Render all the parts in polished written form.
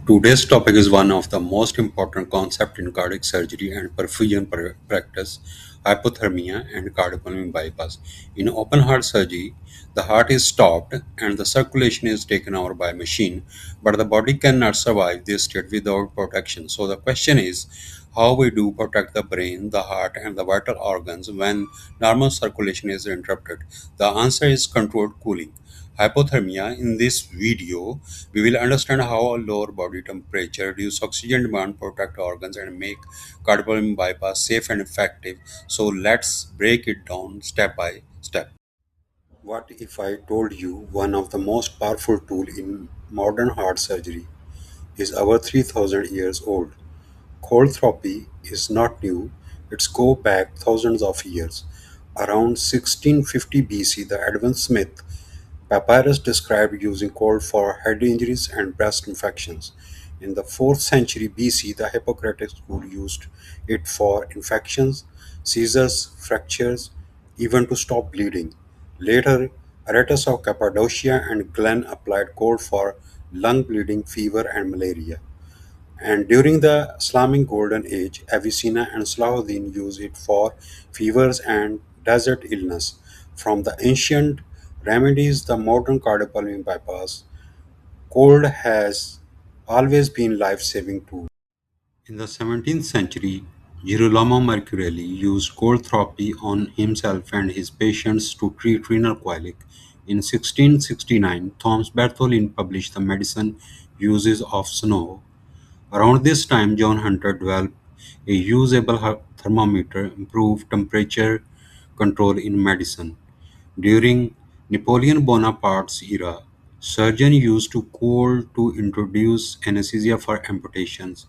Today's topic is one of the most important concepts in cardiac surgery and perfusion practice, hypothermia and cardiopulmonary bypass. In open heart surgery, the heart is stopped and the circulation is taken over by machine, but the body cannot survive this state without protection. So the question is, how we do protect the brain, the heart, and the vital organs when normal circulation is interrupted? The answer is controlled cooling. Hypothermia. In this video, we will understand how a lower body temperature reduce oxygen demand, protect organs, and make cardiopulmonary bypass safe and effective. So let's break it down step by step. What if I told you one of the most powerful tool in modern heart surgery is our 3000 years old? Cold therapy is not new, it's go back thousands of years. Around 1650 BC, the Edwin Smith papyrus described using cold for head injuries and breast infections. In the 4th century BC, the Hippocratic school used it for infections, seizures, fractures, even to stop bleeding. Later, Aratus of Cappadocia and Glen applied cold for lung bleeding, fever, and malaria. And during the Islamic Golden Age, Avicenna and Salahuddin used it for fevers and desert illness. From the ancient remedies, the modern cardiopulmonary bypass, cold has always been life-saving tool. In the 17th century, Girolamo Mercuriali used cold therapy on himself and his patients to treat renal colic. In 1669, Thomas Bartholin published the medicine uses of snow. Around this time, John Hunter developed a usable thermometer, improved temperature control in medicine. During Napoleon Bonaparte's era, surgeons used to cold to introduce anesthesia for amputations.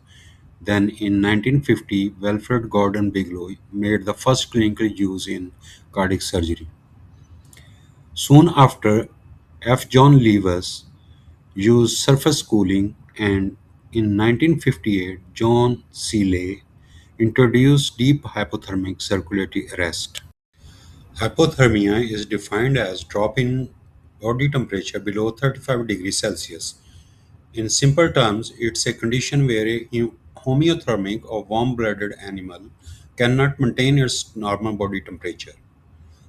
Then in 1950, Wilfred Gordon Bigelow made the first clinical use in cardiac surgery. Soon after, F. John Lewis used surface cooling, and in 1958 John Seeley introduced deep hypothermic circulatory arrest. Hypothermia is defined as drop in body temperature below 35 degrees Celsius. In simple terms, it's a condition where a homeothermic or warm-blooded animal cannot maintain its normal body temperature.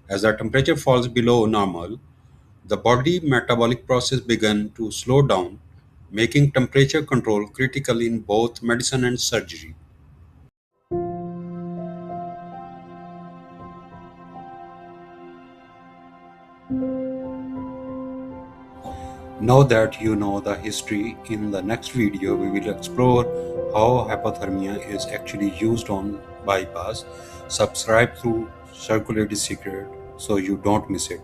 As the temperature falls below normal, the body metabolic process began to slow down, making temperature control critical in both medicine and surgery. Now that you know the history, in the next video we will explore how hypothermia is actually used on bypass. Subscribe to Circulatory Secret so you don't miss it.